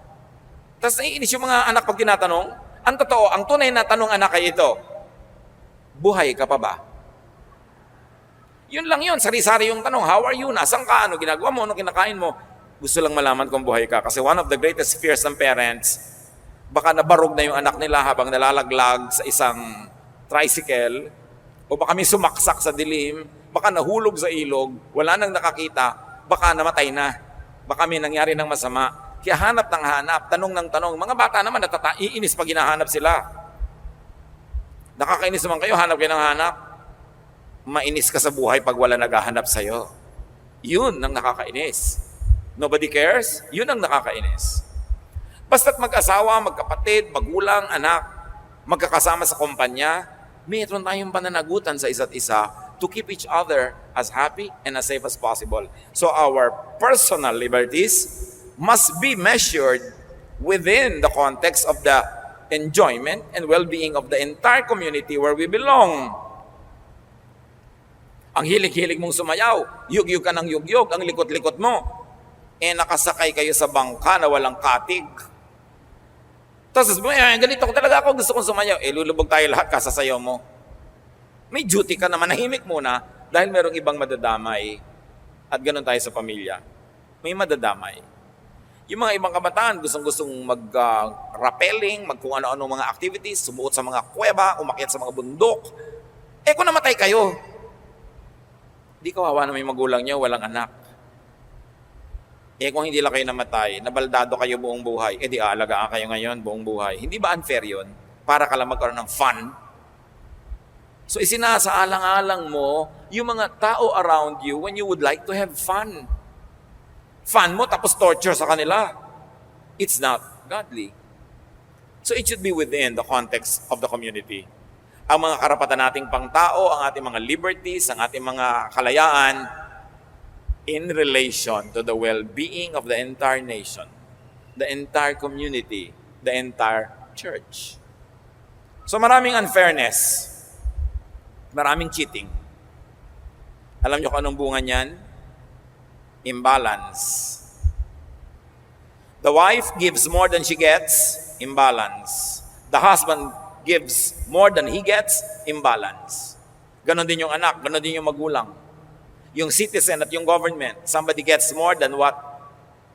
[SPEAKER 2] Tapos naiinis yung mga anak pag tinatanong. Ang totoo, ang tunay na tanong anak ay ito, buhay ka pa ba? Yun lang yun, sari-sari yung tanong, how are you? Nasaan ka? Ano ginagawa mo? Ano kinakain mo? Gusto lang malaman kung buhay ka. Kasi one of the greatest fears ng parents, baka nabarog na yung anak nila habang nalalaglag sa isang tricycle, o baka may sumaksak sa dilim, baka nahulog sa ilog, wala nang nakakita, baka namatay na, baka may nangyari ng masama. Kaya hanap ng hanap, tanong ng tanong. Mga bata naman iinis pag hinahanap sila. Nakakainis naman kayo, hanap kayo ng hanap. Mainis ka sa buhay pag wala naghahanap sa'yo. Yun ang nakakainis. Nobody cares? Yun ang nakakainis. Basta't mag-asawa, magkapatid, magulang, anak, magkakasama sa kumpanya, mayroon tayong pananagutan sa isa't isa to keep each other as happy and as safe as possible. So our personal liberties must be measured within the context of the enjoyment and well-being of the entire community where we belong. Ang hilig-hilig mong sumayaw, yugyug ka ng yugyug, ang likot-likot mo, nakasakay kayo sa bangka na walang katig. Tapos sabi mo, ganito ko talaga ako, gusto kong sumayaw. Lulubog tayo lahat, kasasayaw mo. May duty ka na manahimik muna dahil merong ibang madadamay. At ganun tayo sa pamilya. May madadamay. Yung mga ibang kabataan, gustong mag-rappelling, kung ano-ano mga activities, sumuot sa mga kuweba, umakyat sa mga bundok. Kung namatay kayo, di kawawa na may magulang nyo, walang anak. Kung hindi lang kayo namatay, nabaldado kayo buong buhay, di aalagaan kayo ngayon buong buhay. Hindi ba unfair yun? Para ka lang magkaroon ng fun? So isinasaalang-alang mo yung mga tao around you when you would like to have fun. Fun mo tapos torture sa kanila. It's not godly. So it should be within the context of the community. Ang mga karapatan nating pangtao, ang ating mga liberties, ang ating mga kalayaan in relation to the well-being of the entire nation, the entire community, the entire church. So maraming unfairness, maraming cheating. Alam niyo kung anong bunga niyan? Imbalance. The wife gives more than she gets, imbalance. The husband gives more than he gets, imbalance. Ganon din yung anak, ganon din yung magulang. Yung citizen at yung government, somebody gets more than what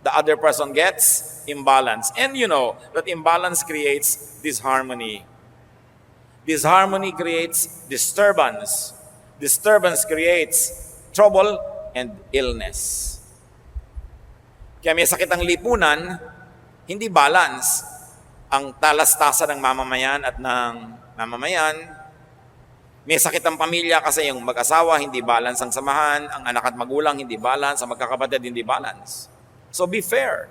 [SPEAKER 2] the other person gets, imbalance. And you know that imbalance creates disharmony. Disharmony creates disturbance. Disturbance creates trouble and illness. Kaya may sakit ang lipunan, hindi balance ang talastasan ng mamamayan at ng mamamayan. May sakit ang pamilya kasi yung mag-asawa, hindi balance ang samahan, ang anak at magulang, hindi balance, ang magkakapatid, hindi balance. So be fair.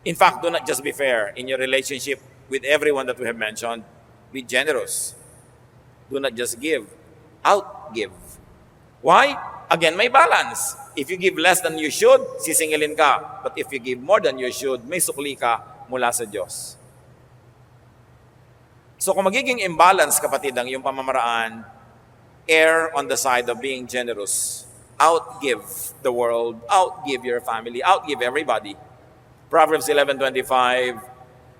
[SPEAKER 2] In fact, do not just be fair in your relationship with everyone that we have mentioned. Be generous. Do not just give. Outgive. Why? Again, may balance. If you give less than you should, sisingilin ka. But if you give more than you should, may sukli ka mula sa Diyos. So kung magiging imbalance, kapatid, ang iyong pamamaraan, err on the side of being generous. Outgive the world, outgive your family, outgive everybody. Proverbs 11:25,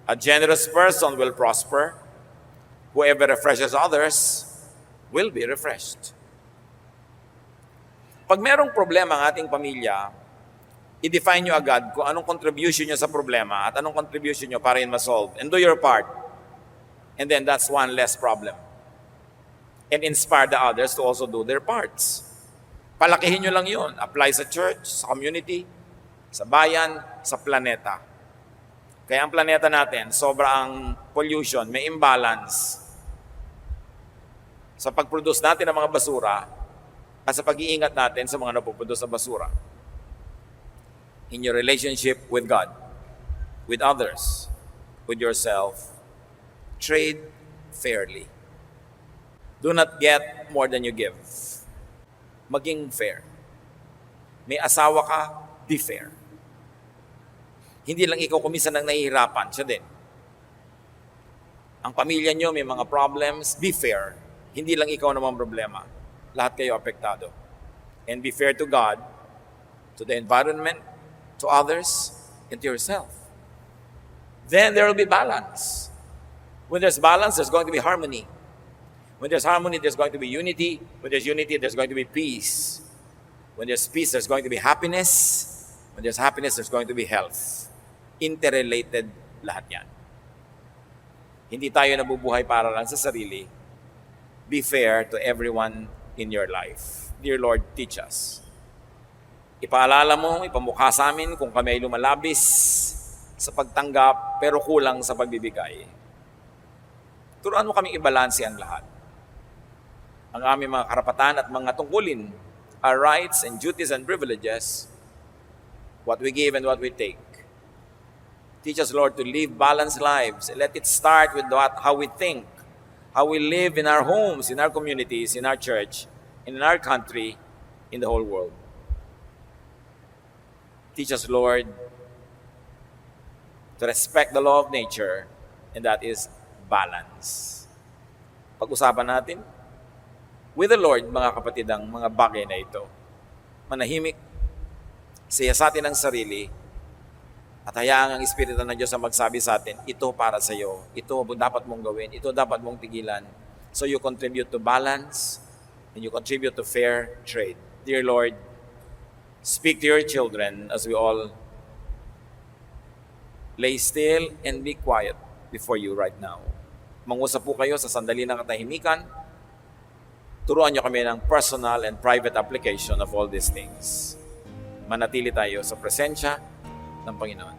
[SPEAKER 2] a generous person will prosper. Whoever refreshes others will be refreshed. Pag merong problema ang ating pamilya, i-define nyo agad kung anong contribution nyo sa problema at anong contribution nyo para yun ma-solve. And do your part. And then that's one less problem. And inspire the others to also do their parts. Palakihin nyo lang yun. Apply sa church, sa community, sa bayan, sa planeta. Kaya ang planeta natin, sobrang pollution, may imbalance sa pag-produce natin ng mga basura at sa pag-iingat natin sa mga napuproduce na basura. In your relationship with God, with others, with yourself, trade fairly. Do not get more than you give. Maging fair. May asawa ka, be fair. Hindi lang ikaw kuminsan ang nahihirapan, siya din. Ang pamilya nyo may mga problems, be fair. Hindi lang ikaw naman problema. Lahat kayo apektado. And be fair to God, to the environment, to others, and to yourself. Then there will be balance. When there's balance, there's going to be harmony. When there's harmony, there's going to be unity. When there's unity, there's going to be peace. When there's peace, there's going to be happiness. When there's happiness, there's going to be health. Interrelated lahat yan. Hindi tayo nabubuhay para lang sa sarili. Be fair to everyone in your life. Dear Lord, teach us. Ipaalala mo, ipamukha sa amin kung kami ay lumalabis sa pagtanggap pero kulang sa pagbibigay. Turuan mo kaming ibalanse ang lahat. Ang aming mga karapatan at mga tungkulin, our rights and duties and privileges, what we give and what we take. Teach us, Lord, to live balanced lives. Let it start with how we think, how we live in our homes, in our communities, in our church, in our country, in the whole world. Teach us, Lord, to respect the law of nature, and that is balance. Pag-usapan natin with the Lord, mga kapatid, ang mga bagay na ito. Manahimik, siyasatin ang sarili, at hayaan ang Espiritu ng Diyos ang magsabi sa atin, ito para sa iyo, ito dapat mong gawin, ito dapat mong tigilan. So you contribute to balance, and you contribute to fair trade. Dear Lord, speak to your children as we all lay still and be quiet before you right now. Mangusap po kayo sa sandali ng katahimikan. Turuan niyo kami ng personal and private application of all these things. Manatili tayo sa presensya ng Panginoon.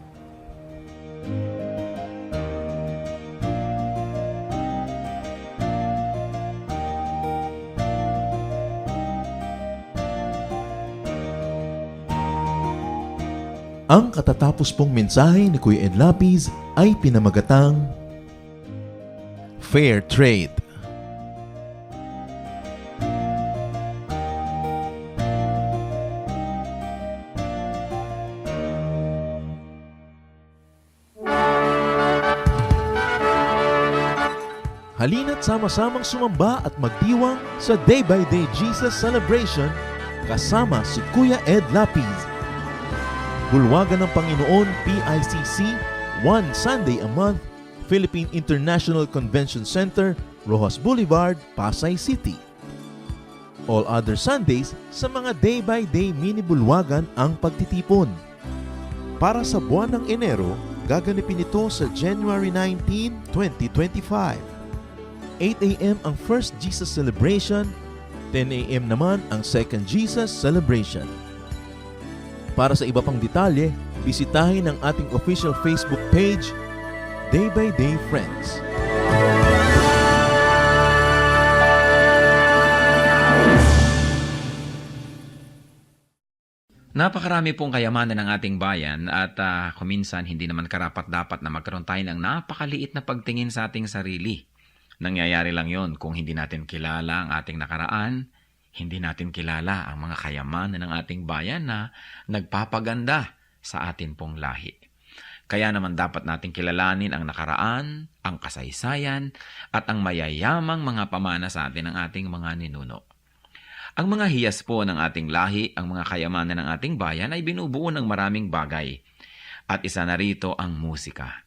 [SPEAKER 1] Ang katatapos pong mensahe ni Kuya Ed Lapiz ay pinamagatang Fair Trade. Halina't sama-samang sumamba at magdiwang sa Day by Day Jesus Celebration kasama si Kuya Ed Lapiz. Bulwagan ng Panginoon PICC, one Sunday a month, Philippine International Convention Center, Rojas Boulevard, Pasay City. All other Sundays sa mga Day by Day mini bulwagan ang pagtitipon. Para sa buwan ng Enero, gaganapin ito sa January 19, 2025. 8 a.m. ang First Jesus Celebration, 10 a.m. naman ang Second Jesus Celebration. Para sa iba pang detalye, bisitahin ang ating official Facebook page, Day by Day Friends.
[SPEAKER 3] Napakarami pong kayamanan ng ating bayan at kuminsan hindi naman karapat-dapat na magkaroon tayo ng napakaliit na pagtingin sa ating sarili. Nangyayari lang yon kung hindi natin kilala ang ating nakaraan, hindi natin kilala ang mga kayamanan ng ating bayan na nagpapaganda sa atin pong lahi. Kaya naman dapat nating kilalanin ang nakaraan, ang kasaysayan, at ang mayayamang mga pamana sa atin ng ating mga ninuno. Ang mga hiyas po ng ating lahi, ang mga kayamanan ng ating bayan ay binubuo ng maraming bagay. At isa na rito ang musika.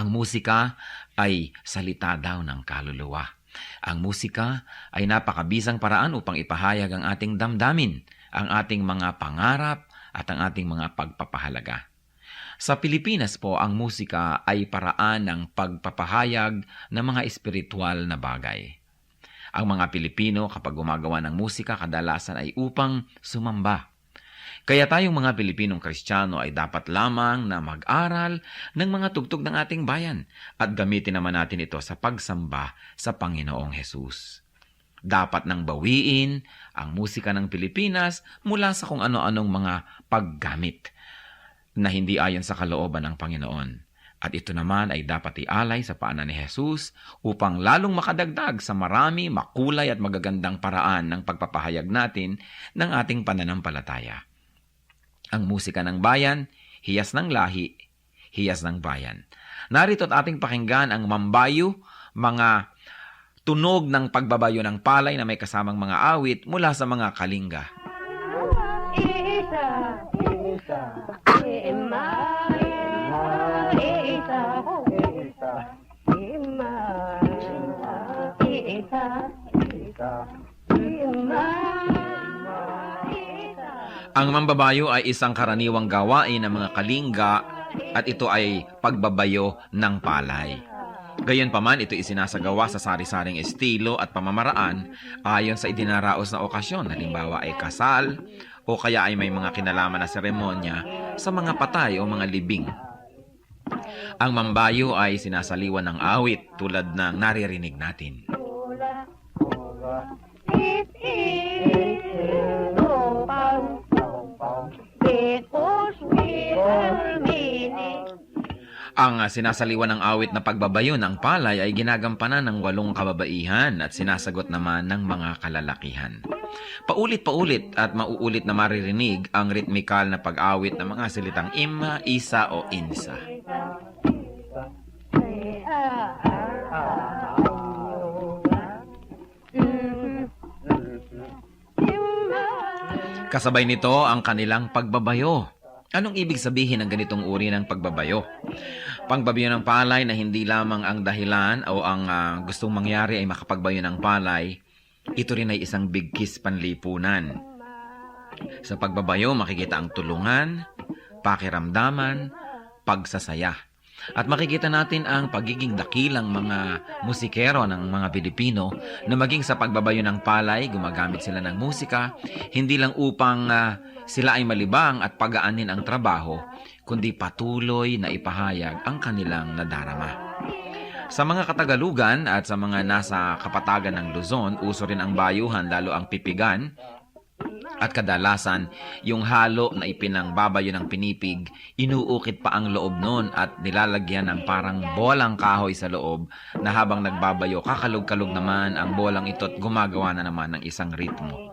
[SPEAKER 3] Ang musika ay salita daw ng kaluluwa. Ang musika ay napakabisang paraan upang ipahayag ang ating damdamin, ang ating mga pangarap at ang ating mga pagpapahalaga. Sa Pilipinas po, ang musika ay paraan ng pagpapahayag ng mga espiritual na bagay. Ang mga Pilipino kapag gumagawa ng musika kadalasan ay upang sumamba. Kaya tayong mga Pilipinong Kristiyano ay dapat lamang na mag-aral ng mga tugtog ng ating bayan at gamitin naman natin ito sa pagsamba sa Panginoong Hesus. Dapat nang bawiin ang musika ng Pilipinas mula sa kung ano-anong mga paggamit na hindi ayon sa kalooban ng Panginoon. At ito naman ay dapat ialay sa paanan ni Jesus upang lalong makadagdag sa marami, makulay at magagandang paraan ng pagpapahayag natin ng ating pananampalataya. Ang musika ng bayan, hiyas ng lahi, hiyas ng bayan. Narito at ating pakinggan ang mambayo, mga tunog ng pagbabayo ng palay na may kasamang mga awit mula sa mga kalinga. Ang mambabayo ay isang karaniwang gawain ng mga kalinga at ito ay pagbabayo ng palay. Gayunpaman, ito isinasagawa sa sari-saring estilo at pamamaraan ayon sa idinaraos na okasyon. Halimbawa ay kasal o kaya ay may mga kinalaman na seremonya sa mga patay o mga libing. Ang mambayo ay sinasaliwan ng awit tulad ng naririnig natin. Ang sinasaliwan ng awit na pagbabayo ng palay ay ginagampanan ng 8 kababaihan at sinasagot naman ng mga kalalakihan. Paulit-paulit at mauulit na maririnig ang ritmikal na pag-awit ng mga salitang ima, isa o insa. Kasabay nito ang kanilang pagbabayo. Anong ibig sabihin ng ganitong uri ng pagbabayo? Pagbabayo ng palay na hindi lamang ang dahilan o ang gustong mangyari ay makapagbayo ng palay, ito rin ay isang bigkis panlipunan. Sa pagbabayo, makikita ang tulungan, pakiramdaman, pagsasaya. At makikita natin ang pagiging dakilang mga musikero ng mga Pilipino na maging sa pagbabayo ng palay, gumagamit sila ng musika, hindi lang upang sila ay malibang at pagaanin ang trabaho, kundi patuloy na ipahayag ang kanilang nadarama. Sa mga Katagalugan at sa mga nasa kapatagan ng Luzon, uso rin ang bayuhan, lalo ang pipigan. At kadalasan, yung halo na ipinangbabayo ng pinipig, inuukit pa ang loob nun at nilalagyan ng parang bolang kahoy sa loob na habang nagbabayo, kakalog-kalog naman ang bolang ito at gumagawa na naman ng isang ritmo.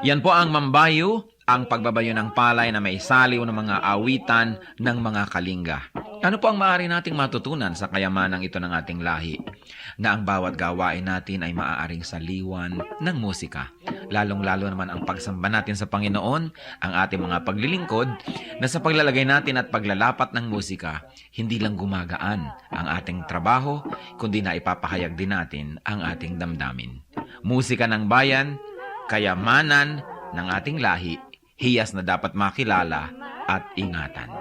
[SPEAKER 3] Yan po ang mambayo, ang pagbabayo ng palay na may saliw ng mga awitan ng mga kalinga. Ano po ang maaari nating matutunan sa kayamanang ito ng ating lahi? Na ang bawat gawain natin ay maaaring saliwan ng musika. Lalong-lalo naman ang pagsamba natin sa Panginoon, ang ating mga paglilingkod, na sa paglalagay natin at paglalapat ng musika, hindi lang gumagaan ang ating trabaho, kundi na ipapahayag din natin ang ating damdamin. Musika ng bayan, kayamanan ng ating lahi, hiyas na dapat makilala at ingatan.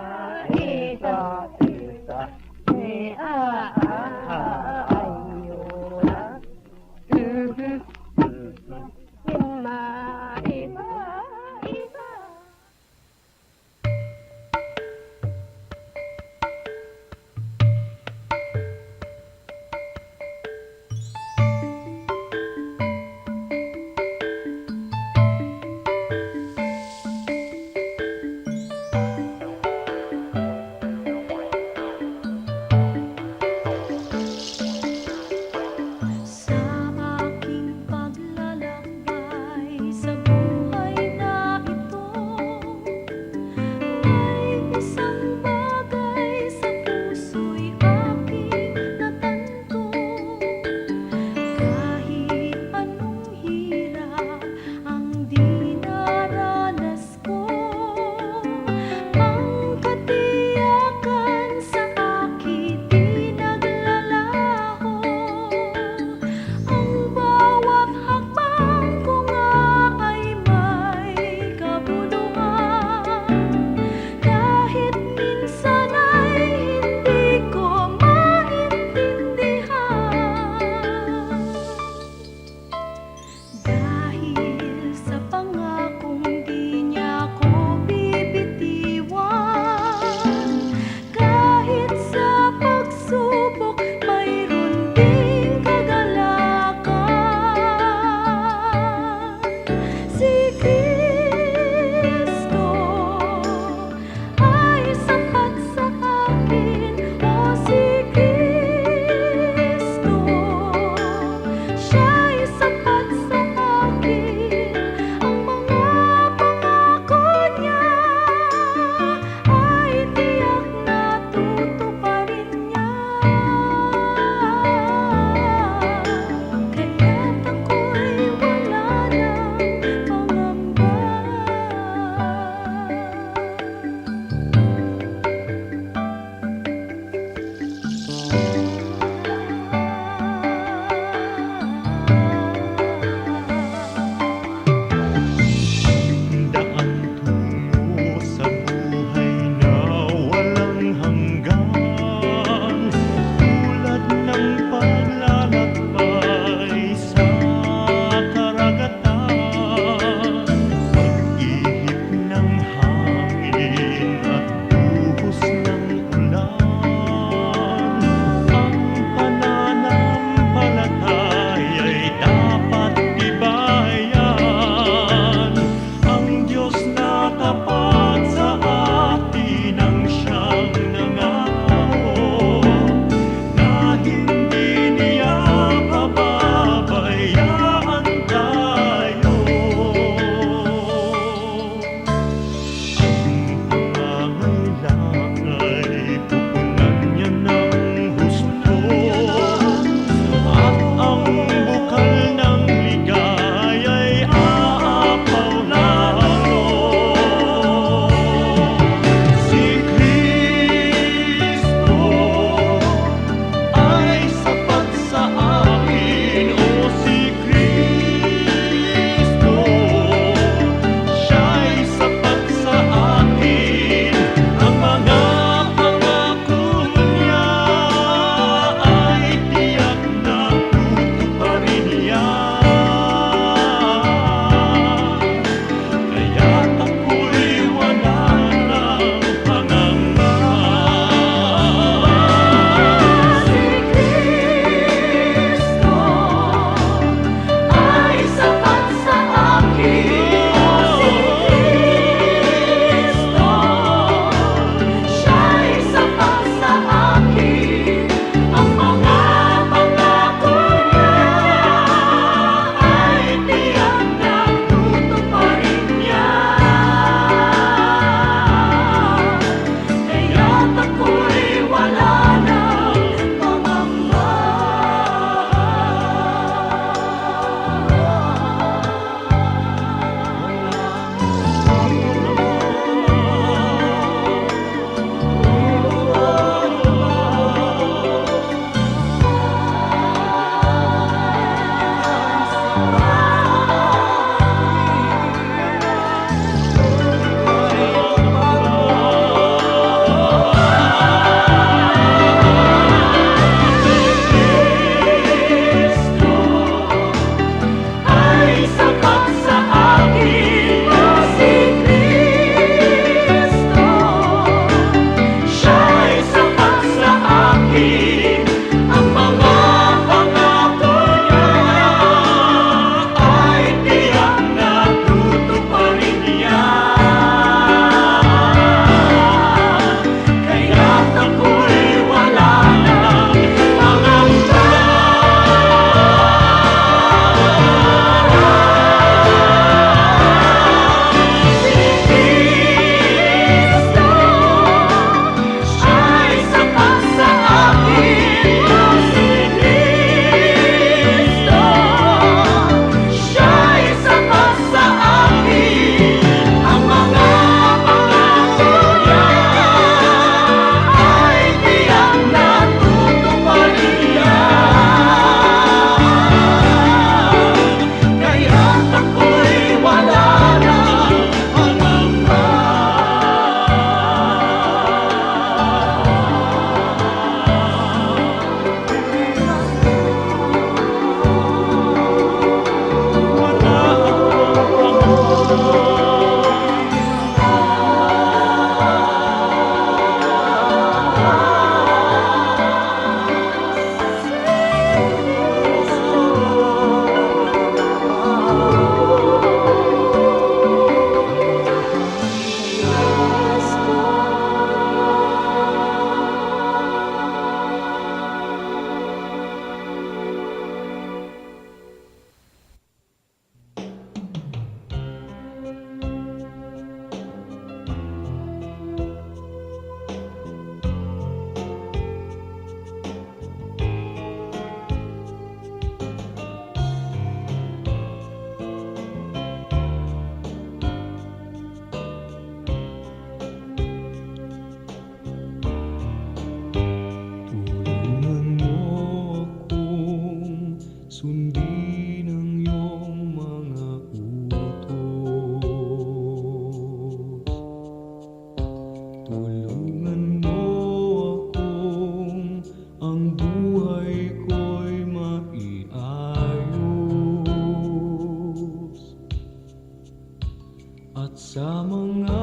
[SPEAKER 4] at sa mga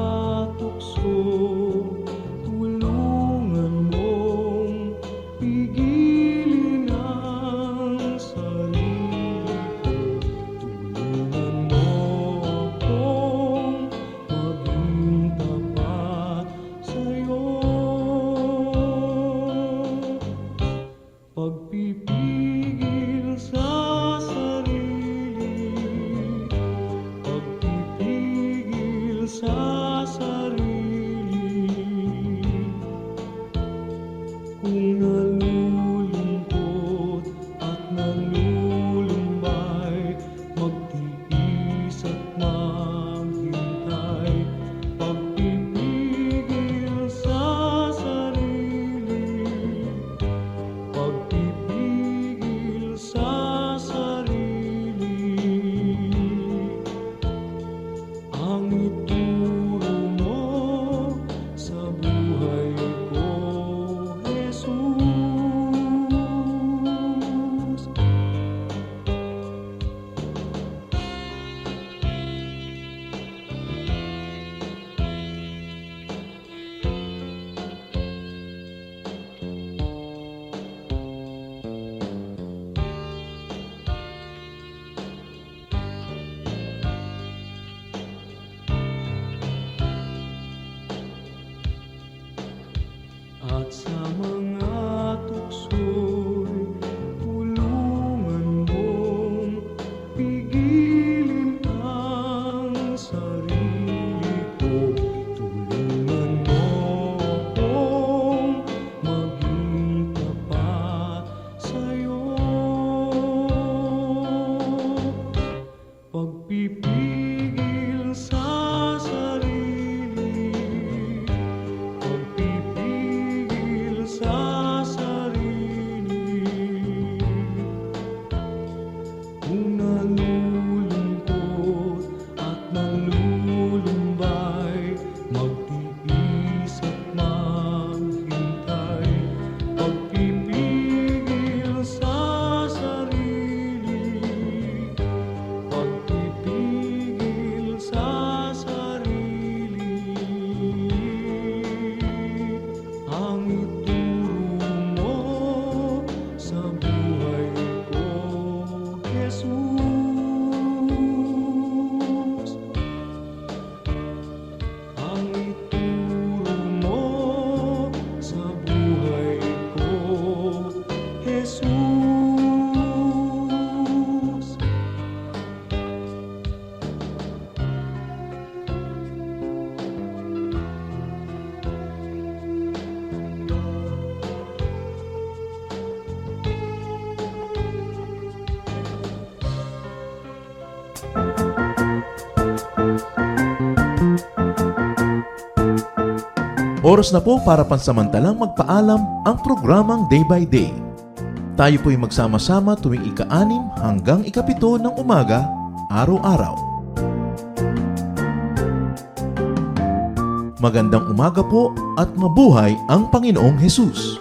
[SPEAKER 4] tukso, tulungan mong pigilin ang sarili ko. Tulungan mo akong maging tapat sa'yo. Pagpipigil sa sarili, pagpipigil sa sarili. Kung nalulungkot at nalulumbay, magtiis at maghintay. Pagpipigil sa sarili, pagpipigil sa sarili. Ang ituro mo sa buhay ko, Jesus. At sa mga tukso'y tulungan mong pigilin ang sarili ko. Tulungan mo akong maging tapat sa'yo. Pagpipigil sa sarili, pagpipigil sa sarili. Kung nalulungkot at nalulumbay, magtiis at maghintay. Pagpipigil sa sarili, pagpipigil sa sarili. Ang ituro mo sa buhay ko, Jesus. Ang ituro mo sa buhay ko, Jesus.
[SPEAKER 1] Oras na po para pansamantalang magpaalam ang programang Day by Day. Tayo po'y magsama-sama tuwing ika-6 hanggang ika-7 ng umaga, araw-araw. Magandang umaga po at mabuhay ang Panginoong Hesus!